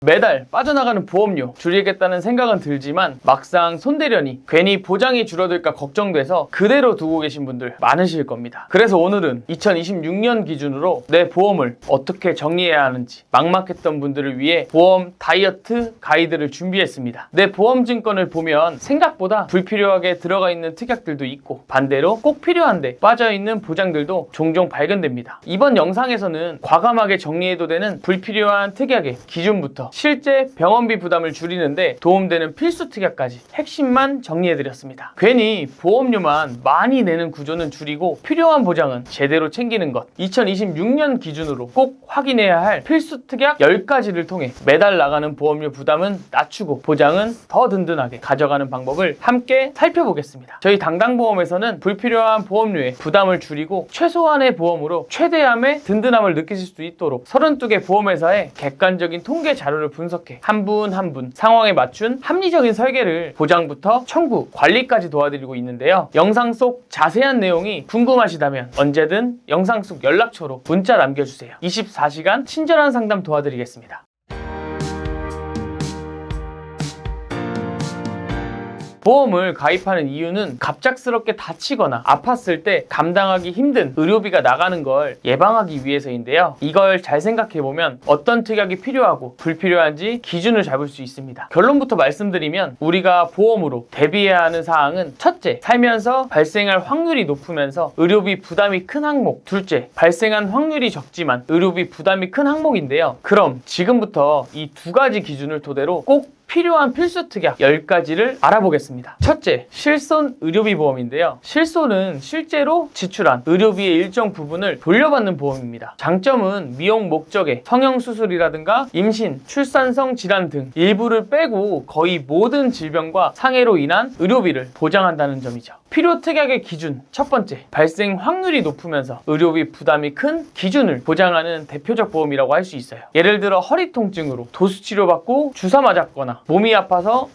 매달 빠져나가는 보험료 줄이겠다는 생각은 들지만 막상 손대려니 괜히 보장이 줄어들까 걱정돼서 그대로 두고 계신 분들 많으실 겁니다. 그래서 오늘은 2026년 기준으로 내 보험을 어떻게 정리해야 하는지 막막했던 분들을 위해 보험 다이어트 가이드를 준비했습니다. 내 보험 증권을 보면 생각보다 불필요하게 들어가 있는 특약들도 있고 반대로 꼭 필요한데 빠져있는 보장들도 종종 발견됩니다. 이번 영상에서는 과감하게 정리해도 되는 불필요한 특약의 기준부터 실제 병원비 부담을 줄이는데 도움되는 필수 특약까지 핵심만 정리해드렸습니다. 괜히 보험료만 많이 내는 구조는 줄이고 필요한 보장은 제대로 챙기는 것, 2026년 기준으로 꼭 확인해야 할 필수 특약 10가지를 통해 매달 나가는 보험료 부담은 낮추고 보장은 더 든든하게 가져가는 방법을 함께 살펴보겠습니다. 저희 당당보험에서는 불필요한 보험료의 부담을 줄이고 최소한의 보험으로 최대함의 든든함을 느끼실 수 있도록 32개 보험회사의 객관적인 통계 자료를 분석해 한 분 한 분 상황에 맞춘 합리적인 설계를 보장부터 청구, 관리까지 도와드리고 있는데요. 영상 속 자세한 내용이 궁금하시다면 언제든 영상 속 연락처로 문자 남겨주세요. 24시간 친절한 상담 도와드리겠습니다. 보험을 가입하는 이유는 갑작스럽게 다치거나 아팠을 때 감당하기 힘든 의료비가 나가는 걸 예방하기 위해서인데요. 이걸 잘 생각해보면 어떤 특약이 필요하고 불필요한지 기준을 잡을 수 있습니다. 결론부터 말씀드리면 우리가 보험으로 대비해야 하는 사항은 첫째, 살면서 발생할 확률이 높으면서 의료비 부담이 큰 항목, 둘째, 발생한 확률이 적지만 의료비 부담이 큰 항목인데요. 그럼 지금부터 이 두 가지 기준을 토대로 꼭 필요한 필수 특약 10가지를 알아보겠습니다. 첫째, 실손 의료비 보험인데요. 실손은 실제로 지출한 의료비의 일정 부분을 돌려받는 보험입니다. 장점은 미용 목적의 성형수술이라든가 임신, 출산성 질환 등 일부를 빼고 거의 모든 질병과 상해로 인한 의료비를 보장한다는 점이죠. 필요 특약의 기준, 첫 번째, 발생 확률이 높으면서 의료비 부담이 큰 기준을 보장하는 대표적 보험이라고 할 수 있어요. 예를 들어 허리 통증으로 도수 치료받고 주사 맞았거나 몸이 아파서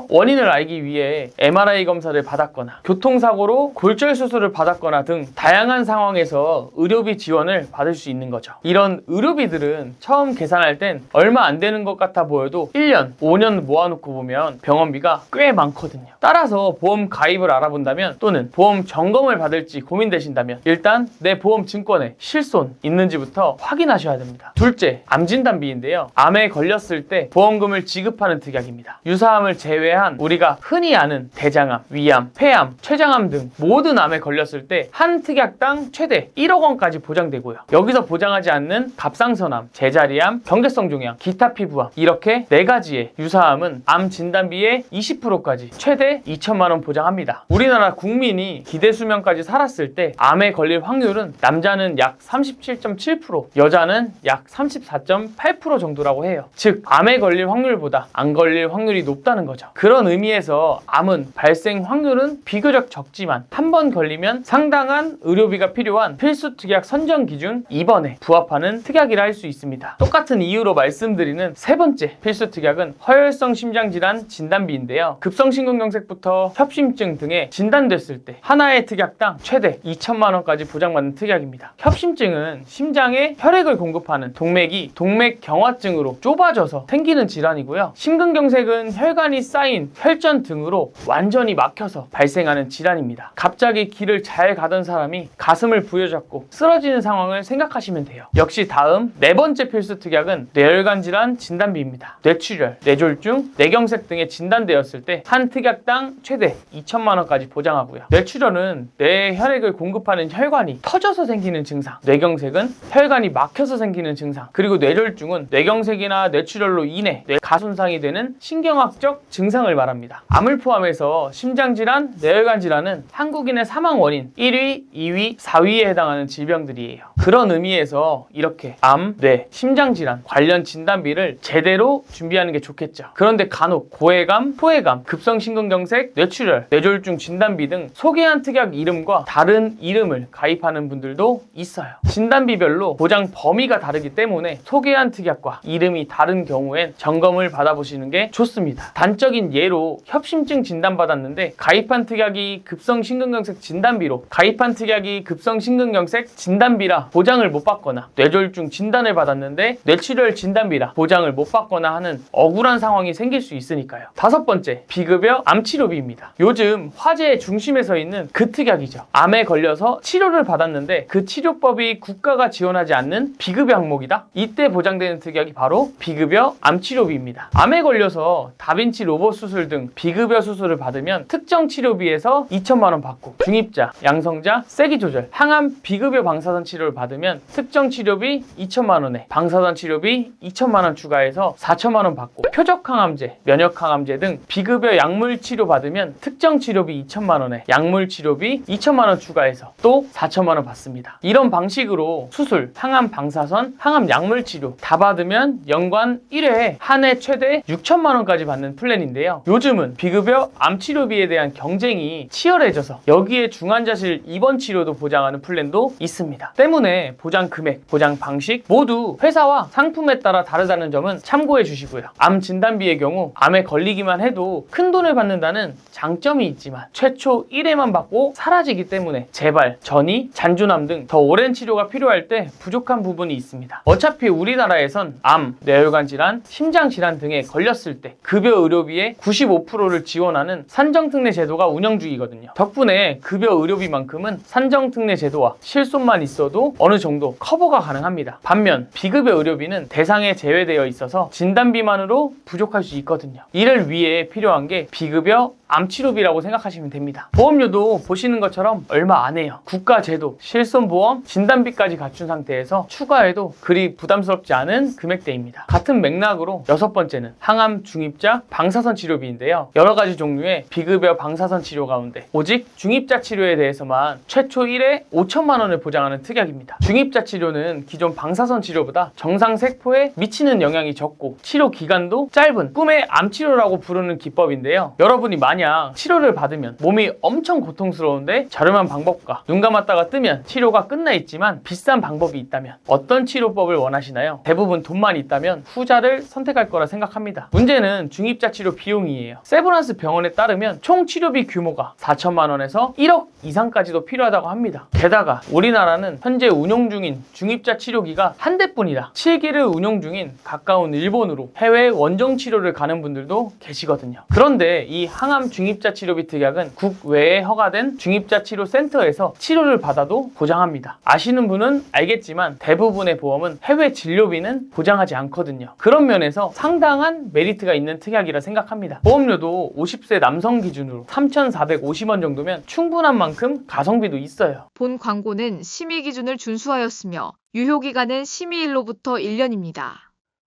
원인을 알기 위해 MRI 검사를 받았거나 교통사고로 골절 수술을 받았거나 등 다양한 상황에서 의료비 지원을 받을 수 있는 거죠. 이런 의료비들은 처음 계산할 땐 얼마 안 되는 것 같아 보여도 1년, 5년 모아놓고 보면 병원비가 꽤 많거든요. 따라서 보험 가입을 알아본다면 또는 보험 점검을 받을지 고민되신다면 일단 내 보험 증권에 실손 있는지부터 확인하셔야 됩니다. 둘째, 암진단비인데요. 암에 걸렸을 때 보험금을 지급하는 특약입니다. 유사암을 제외한 우리가 흔히 아는 대장암, 위암, 폐암, 췌장암 등 모든 암에 걸렸을 때 한 특약당 최대 1억 원까지 보장되고요. 여기서 보장하지 않는 갑상선암, 제자리암, 경계성 종양, 기타 피부암 이렇게 4가지의 유사암은 암 진단비의 20%까지 최대 2천만 원 보장합니다. 우리나라 국민이 기대 수명까지 살았을 때 암에 걸릴 확률은 남자는 약 37.7%, 여자는 약 34.8% 정도라고 해요. 즉 암에 걸릴 확률보다 안 걸릴 확률이 높다는 거죠. 그런 의미에서 암은 발생 확률은 비교적 적지만 한 번 걸리면 상당한 의료비가 필요한 필수 특약 선정 기준 2번에 부합하는 특약이라 할 수 있습니다. 똑같은 이유로 말씀드리는 세 번째 필수 특약은 허혈성 심장질환 진단비인데요. 급성심근경색부터 협심증 등에 진단됐을 때 하나의 특약당 최대 2천만 원까지 보장받는 특약입니다. 협심증은 심장에 혈액을 공급하는 동맥이 동맥경화증으로 좁아져서 생기는 질환이고요. 심근경색은 혈관이 쌓인 혈전 등으로 완전히 막혀서 발생하는 질환입니다. 갑자기 길을 잘 가던 사람이 가슴을 부여잡고 쓰러지는 상황을 생각하시면 돼요. 역시 다음 네 번째 필수 특약은 뇌혈관 질환 진단비입니다. 뇌출혈, 뇌졸중, 뇌경색 등에 진단되었을 때 한 특약당 최대 2천만 원까지 보장하고요. 뇌출혈은 뇌에 혈액을 공급하는 혈관이 터져서 생기는 증상, 뇌경색은 혈관이 막혀서 생기는 증상, 그리고 뇌졸중은 뇌경색이나 뇌출혈로 인해 뇌가 손상이 되는 신경학적 증상을 말합니다. 암을 포함해서 심장질환, 뇌혈관 질환은 한국인의 사망 원인 1위, 2위, 4위에 해당하는 질병들이에요. 그런 의미에서 이렇게 암, 뇌, 심장질환 관련 진단비를 제대로 준비하는 게 좋겠죠. 그런데 간혹 고해감, 포해감, 급성심근경색, 뇌출혈, 뇌졸중 진단비 등 소개한 특약 이름과 다른 이름을 가입하는 분들도 있어요. 진단비별로 보장 범위가 다르기 때문에 소개한 특약과 이름이 다른 경우엔 점검을 받을 받아보시는 게 좋습니다. 단적인 예로 협심증 진단받았는데 가입한 특약이 급성심근경색 진단비로 가입한 특약이 급성심근경색 진단비라 보장을 못 받거나 뇌졸중 진단을 받았는데 뇌출혈 진단비라 보장을 못 받거나 하는 억울한 상황이 생길 수 있으니까요. 다섯 번째, 비급여 암치료비입니다. 요즘 화제의 중심에 서 있는 그 특약이죠. 암에 걸려서 치료를 받았는데 그 치료법이 국가가 지원하지 않는 비급여 항목이다. 이때 보장되는 특약이 바로 비급여 암치료비입니다. 암에 걸려서 다빈치 로봇 수술 등 비급여 수술을 받으면 특정 치료비에서 2천만 원 받고 중입자, 양성자, 세기 조절, 항암 비급여 방사선 치료를 받으면 특정 치료비 2천만 원에 방사선 치료비 2천만 원 추가해서 4천만 원 받고 표적항암제, 면역항암제 등 비급여 약물 치료 받으면 특정 치료비 2천만 원에 약물 치료비 2천만 원 추가해서 또 4천만 원 받습니다. 이런 방식으로 수술, 항암 방사선, 항암 약물 치료 다 받으면 연관 1회에 한 해 최대 6천만 원까지 받는 플랜인데요. 요즘은 비급여 암 치료비에 대한 경쟁이 치열해져서 여기에 중환자실 입원 치료도 보장하는 플랜도 있습니다. 때문에 보장 금액, 보장 방식 모두 회사와 상품에 따라 다르다는 점은 참고해 주시고요. 암 진단비의 경우 암에 걸리기만 해도 큰 돈을 받는다는 장점이 있지만 최초 1회만 받고 사라지기 때문에 재발, 전이, 잔주남 등 더 오랜 치료가 필요할 때 부족한 부분이 있습니다. 어차피 우리나라에선 암, 뇌혈관 질환, 심장 질환 등에 걸렸을 때 급여 의료비의 95%를 지원하는 산정특례 제도가 운영 중이거든요. 덕분에 급여 의료비만큼은 산정특례 제도와 실손만 있어도 어느 정도 커버가 가능합니다. 반면 비급여 의료비는 대상에 제외되어 있어서 진단비만으로 부족할 수 있거든요. 이를 위해 필요한 게 비급여 암치료비라고 생각하시면 됩니다. 보험료도 보시는 것처럼 얼마 안 해요. 국가 제도, 실손보험, 진단비까지 갖춘 상태에서 추가해도 그리 부담스럽지 않은 금액대입니다. 같은 맥락으로 여섯 번째는 항암 중입자 방사선 치료비인데요. 여러 가지 종류의 비급여 방사선 치료 가운데 오직 중입자 치료에 대해서만 최초 1회 5천만 원을 보장하는 특약입니다. 중입자 치료는 기존 방사선 치료보다 정상 세포에 미치는 영향이 적고 치료 기간도 짧은 꿈의 암치료라고 부르는 기법인데요. 여러분이 만약 치료를 받으면 몸이 엄청 고통스러운데 저렴한 방법과 눈 감았다가 뜨면 치료가 끝나 있지만 비싼 방법이 있다면 어떤 치료법을 원하시나요? 대부분 돈만 있다면 후자를 선택할 거라 생각합니다. 문제는 중입자 치료 비용이에요. 세브란스 병원에 따르면 총 치료비 규모가 4천만 원에서 1억 이상까지도 필요하다고 합니다. 게다가 우리나라는 현재 운용 중인 중입자 치료기가 한 대뿐이다. 7기를 운용 중인 가까운 일본으로 해외 원정 치료를 가는 분들도 계시거든요. 그런데 이 항암 중입자 치료비 특약은 국외에 허가된 중입자 치료 센터에서 치료를 받아도 보장합니다. 아시는 분은 알겠지만 대부분의 보험은 해외 진료비는 보장하지 않거든요. 그런 면에서 상당한 메리트가 있는 특약이라 생각합니다. 보험료도 50세 남성 기준으로 3,450원 정도면 충분한 만큼 가성비도 있어요. 본 광고는 심의 기준을 준수하였으며 유효기간은 심의일로부터 1년입니다.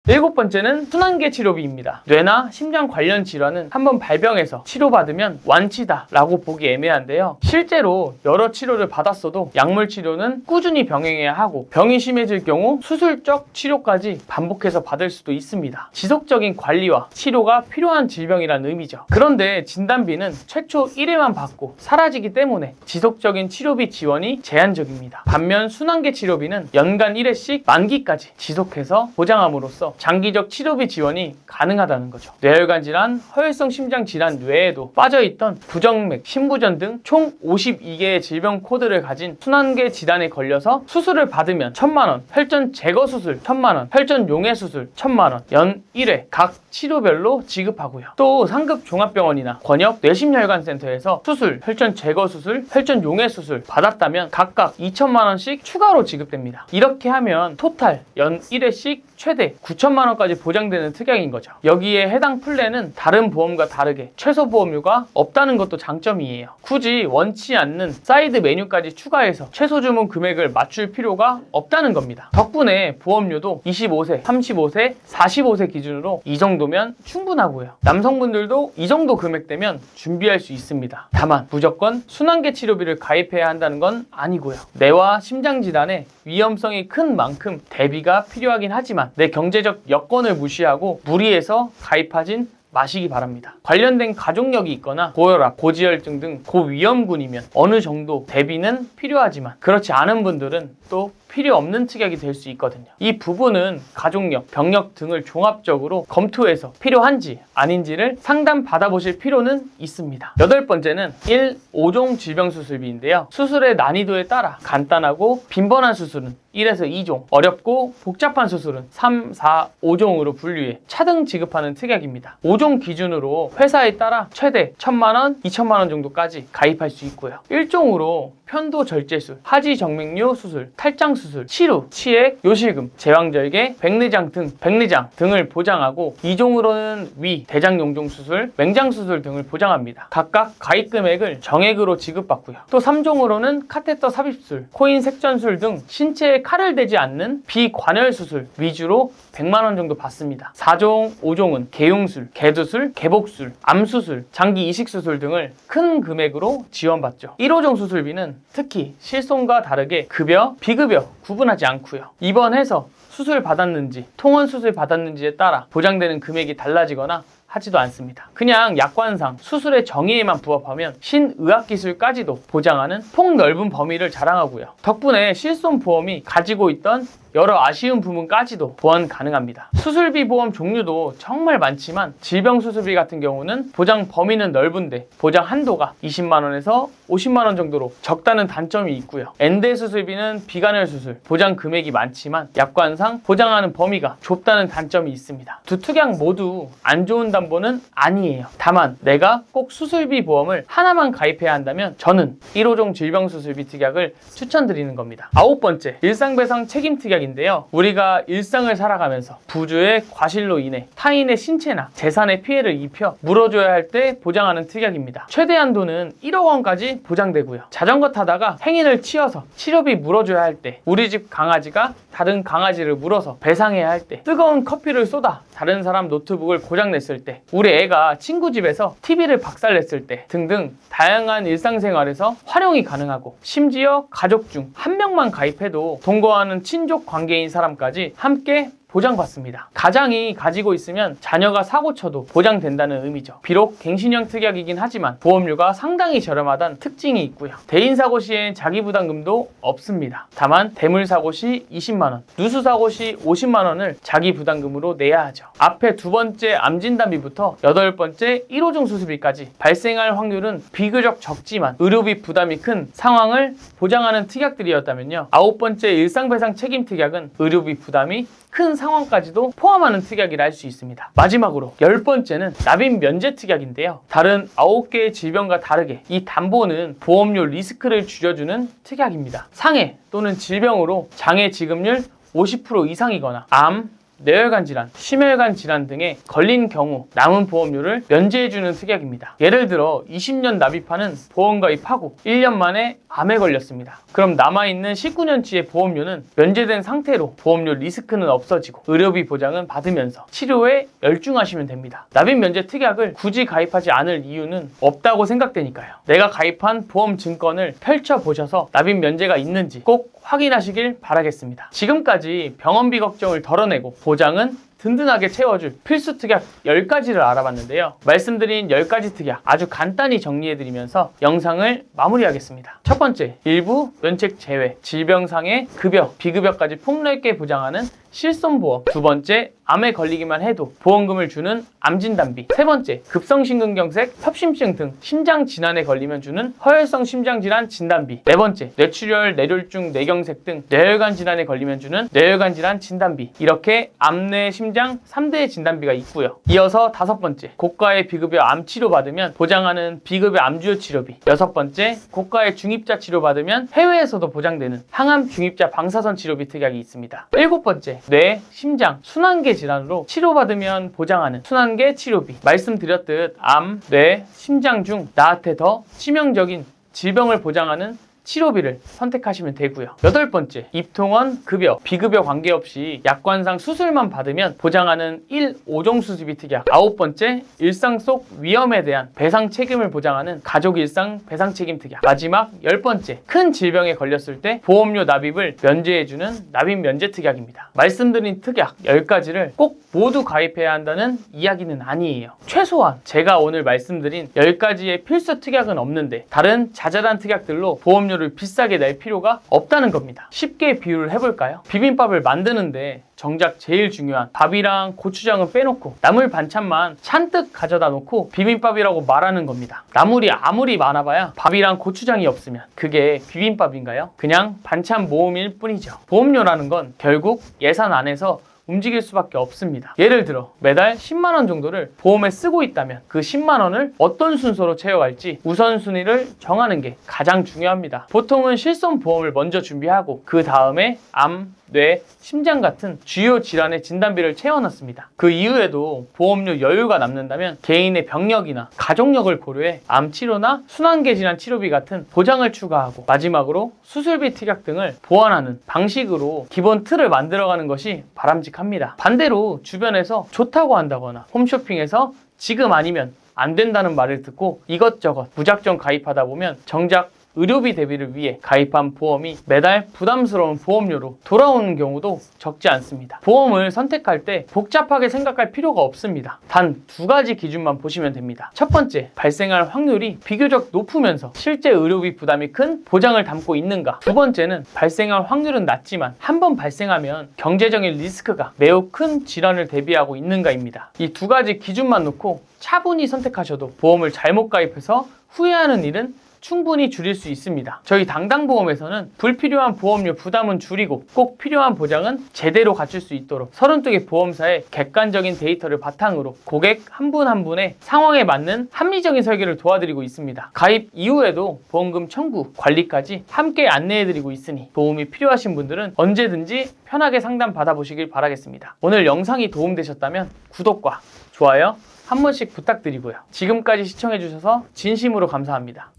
일곱 번째는 순환계 치료비입니다. 뇌나 심장 관련 질환은 한번 발병해서 치료받으면 완치다 라고 보기 애매한데요. 실제로 여러 치료를 받았어도 약물 치료는 꾸준히 병행해야 하고 병이 심해질 경우 수술적 치료까지 반복해서 받을 수도 있습니다. 지속적인 관리와 치료가 필요한 질병이라는 의미죠. 그런데 진단비는 최초 1회만 받고 사라지기 때문에 지속적인 치료비 지원이 제한적입니다. 반면 순환계 치료비는 연간 1회씩 만기까지 지속해서 보장함으로써 장기적 치료비 지원이 가능하다는 거죠. 뇌혈관 질환, 허혈성 심장 질환 외에도 빠져있던 부정맥, 심부전 등 총 52개의 질병 코드를 가진 순환계 질환에 걸려서 수술을 받으면 1,000만 원, 혈전 제거 수술 1,000만 원, 혈전 용해 수술 1,000만 원, 연 1회 각 치료별로 지급하고요. 또 상급 종합병원이나 권역 뇌심혈관 센터에서 수술, 혈전 제거 수술, 혈전 용해 수술 받았다면 각각 2,000만 원씩 추가로 지급됩니다. 이렇게 하면 토탈 연 1회씩 최대 9천만 원까지 보장되는 특약인 거죠. 여기에 해당 플랜은 다른 보험과 다르게 최소 보험료가 없다는 것도 장점이에요. 굳이 원치 않는 사이드 메뉴까지 추가해서 최소 주문 금액을 맞출 필요가 없다는 겁니다. 덕분에 보험료도 25세, 35세, 45세 기준으로 이 정도면 충분하고요. 남성분들도 이 정도 금액대면 준비할 수 있습니다. 다만 무조건 순환계 치료비를 가입해야 한다는 건 아니고요. 뇌와 심장 질환의 위험성이 큰 만큼 대비가 필요하긴 하지만 내 경제적 여건을 무시하고 무리해서 가입하진 마시기 바랍니다. 관련된 가족력이 있거나 고혈압, 고지혈증 등 고위험군이면 어느 정도 대비는 필요하지만 그렇지 않은 분들은 또 필요 없는 특약이 될 수 있거든요. 이 부분은 가족력, 병력 등을 종합적으로 검토해서 필요한지 아닌지를 상담 받아보실 필요는 있습니다. 여덟 번째는 1. 5종 질병수술비인데요. 수술의 난이도에 따라 간단하고 빈번한 수술은 1에서 2종, 어렵고 복잡한 수술은 3, 4, 5종으로 분류해 차등 지급하는 특약입니다. 5종 기준으로 회사에 따라 최대 1,000만 원, 2,000만 원 정도까지 가입할 수 있고요. 1종으로 편도 절제술, 하지 정맥류 수술, 탈장 수술, 치루, 치액, 요실금, 제왕절개, 백내장 등을 보장하고 2종으로는 위, 대장 용종 수술, 맹장 수술 등을 보장합니다. 각각 가입 금액을 정액으로 지급받고요. 또 3종으로는 카테터 삽입술, 코인 색전술 등 신체에 칼을 대지 않는 비관열 수술 위주로 100만 원 정도 받습니다. 4종, 5종은 개용술, 개두술, 개복술, 암수술, 장기 이식수술 등을 큰 금액으로 지원받죠. 1호종 수술비는 특히 실손과 다르게 급여, 비급여 구분하지 않고요. 입원해서 수술 받았는지, 통원 수술 받았는지에 따라 보장되는 금액이 달라지거나 하지도 않습니다. 그냥 약관상 수술의 정의에만 부합하면 신의학기술까지도 보장하는 폭넓은 범위를 자랑하고요. 덕분에 실손보험이 가지고 있던 여러 아쉬운 부분까지도 보완 가능합니다. 수술비 보험 종류도 정말 많지만 질병수술비 같은 경우는 보장 범위는 넓은데 보장 한도가 20만 원에서 50만 원 정도로 적다는 단점이 있고요. 엔대 수술비는 비관열 수술, 보장 금액이 많지만 약관상 보장하는 범위가 좁다는 단점이 있습니다. 두 특약 모두 안 좋은 담보는 아니에요. 다만 내가 꼭 수술비 보험을 하나만 가입해야 한다면 저는 1호종 질병수술비 특약을 추천드리는 겁니다. 9번째, 일상배상 책임 특약입니다. 인데요. 우리가 일상을 살아가면서 부주의 과실로 인해 타인의 신체나 재산에 피해를 입혀 물어줘야 할 때 보장하는 특약입니다. 최대 한도는 1억 원까지 보장되고요. 자전거 타다가 행인을 치여서 치료비 물어줘야 할 때, 우리 집 강아지가 다른 강아지를 물어서 배상해야 할 때, 뜨거운 커피를 쏟아 다른 사람 노트북을 고장냈을 때, 우리 애가 친구 집에서 TV를 박살냈을 때 등등 다양한 일상생활에서 활용이 가능하고 심지어 가족 중 한 명만 가입해도 동거하는 친족 관계인 사람까지 함께 보장받습니다. 가장이 가지고 있으면 자녀가 사고 쳐도 보장된다는 의미죠. 비록 갱신형 특약이긴 하지만 보험료가 상당히 저렴하다는 특징이 있고요. 대인사고 시엔 자기부담금도 없습니다. 다만 대물사고 시 20만 원, 누수사고 시 50만 원을 자기부담금으로 내야 하죠. 앞에 두 번째 암진단비부터 8번째 1호종 수술비까지 발생할 확률은 비교적 적지만 의료비 부담이 큰 상황을 보장하는 특약들이었다면요. 9번째 일상배상 책임 특약은 의료비 부담이 큰 상황까지도 포함하는 특약이라 할 수 있습니다. 마지막으로 10번째는 납입 면제 특약인데요. 다른 9개의 질병과 다르게 이 담보는 보험료 리스크를 줄여주는 특약입니다. 상해 또는 질병으로 장애 지급률 50% 이상이거나 암, 뇌혈관 질환, 심혈관 질환 등에 걸린 경우 남은 보험료를 면제해주는 특약입니다. 예를 들어 20년 납입하는 보험 가입하고 1년 만에 암에 걸렸습니다. 그럼 남아있는 19년치의 보험료는 면제된 상태로 보험료 리스크는 없어지고 의료비 보장은 받으면서 치료에 열중하시면 됩니다. 납입 면제 특약을 굳이 가입하지 않을 이유는 없다고 생각되니까요. 내가 가입한 보험 증권을 펼쳐보셔서 납입 면제가 있는지 꼭 확인하시길 바라겠습니다. 지금까지 병원비 걱정을 덜어내고 보장은 든든하게 채워줄 필수 특약 10가지를 알아봤는데요. 말씀드린 10가지 특약 아주 간단히 정리해드리면서 영상을 마무리하겠습니다. 첫 번째, 일부 면책 제외, 질병상의 급여, 비급여까지 폭넓게 보장하는 실손보험. 두 번째, 암에 걸리기만 해도 보험금을 주는 암진단비. 세 번째, 급성심근경색, 협심증 등 심장 질환에 걸리면 주는 허혈성 심장질환 진단비. 네 번째, 뇌출혈, 뇌졸중, 뇌경색 등 뇌혈관 질환에 걸리면 주는 뇌혈관 질환 진단비. 이렇게 암내 심장 3대 진단비가 있고요. 이어서 다섯 번째, 고가의 비급여 암 치료 받으면 보장하는 비급여 암주요 치료비. 여섯 번째, 고가의 중입자 치료 받으면 해외에서도 보장되는 항암 중입자 방사선 치료비 특약이 있습니다. 일곱 번째, 뇌, 심장, 순환계 질환으로 치료받으면 보장하는 순환계 치료비. 말씀드렸듯 암, 뇌, 심장 중 나한테 더 치명적인 질병을 보장하는 치료비를 선택하시면 되고요. 여덟 번째, 입통원, 급여, 비급여 관계없이 약관상 수술만 받으면 보장하는 1, 5종 수술비 특약. 아홉 번째, 일상 속 위험에 대한 배상 책임을 보장하는 가족 일상 배상 책임 특약. 마지막 10번째, 큰 질병에 걸렸을 때 보험료 납입을 면제해주는 납입 면제 특약입니다. 말씀드린 특약 10가지를 꼭 모두 가입해야 한다는 이야기는 아니에요. 최소한 제가 오늘 말씀드린 10가지의 필수 특약은 없는데 다른 자잘한 특약들로 보험료 보험료를 비싸게 낼 필요가 없다는 겁니다. 쉽게 비유를 해볼까요? 비빔밥을 만드는데 정작 제일 중요한 밥이랑 고추장은 빼놓고 나물 반찬만 잔뜩 가져다 놓고 비빔밥이라고 말하는 겁니다. 나물이 아무리 많아봐야 밥이랑 고추장이 없으면 그게 비빔밥인가요? 그냥 반찬 모음일 뿐이죠. 보험료라는 건 결국 예산 안에서 움직일 수밖에 없습니다. 예를 들어 매달 10만 원 정도를 보험에 쓰고 있다면 그 10만 원을 어떤 순서로 채워갈지 우선순위를 정하는 게 가장 중요합니다. 보통은 실손보험을 먼저 준비하고 그 다음에 암, 뇌, 심장 같은 주요 질환의 진단비를 채워넣습니다. 그 이후에도 보험료 여유가 남는다면 개인의 병력이나 가족력을 고려해 암 치료나 순환계 질환 치료비 같은 보장을 추가하고 마지막으로 수술비 특약 등을 보완하는 방식으로 기본 틀을 만들어가는 것이 바람직합니다. 반대로 주변에서 좋다고 한다거나 홈쇼핑에서 지금 아니면 안 된다는 말을 듣고 이것저것 무작정 가입하다 보면 정작 의료비 대비를 위해 가입한 보험이 매달 부담스러운 보험료로 돌아오는 경우도 적지 않습니다. 보험을 선택할 때 복잡하게 생각할 필요가 없습니다. 단 2가지 기준만 보시면 됩니다. 첫 번째, 발생할 확률이 비교적 높으면서 실제 의료비 부담이 큰 보장을 담고 있는가. 두 번째는 발생할 확률은 낮지만 한 번 발생하면 경제적인 리스크가 매우 큰 질환을 대비하고 있는가입니다. 이 2가지 기준만 놓고 차분히 선택하셔도 보험을 잘못 가입해서 후회하는 일은 충분히 줄일 수 있습니다. 저희 당당보험에서는 불필요한 보험료 부담은 줄이고 꼭 필요한 보장은 제대로 갖출 수 있도록 32개 보험사의 객관적인 데이터를 바탕으로 고객 한 분 한 분의 상황에 맞는 합리적인 설계를 도와드리고 있습니다. 가입 이후에도 보험금 청구, 관리까지 함께 안내해드리고 있으니 도움이 필요하신 분들은 언제든지 편하게 상담 받아보시길 바라겠습니다. 오늘 영상이 도움되셨다면 구독과 좋아요 한 번씩 부탁드리고요. 지금까지 시청해주셔서 진심으로 감사합니다.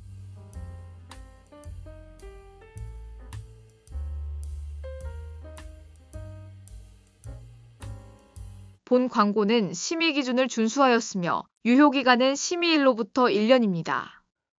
본 광고는 심의 기준을 준수하였으며 유효기간은 심의일로부터 1년입니다.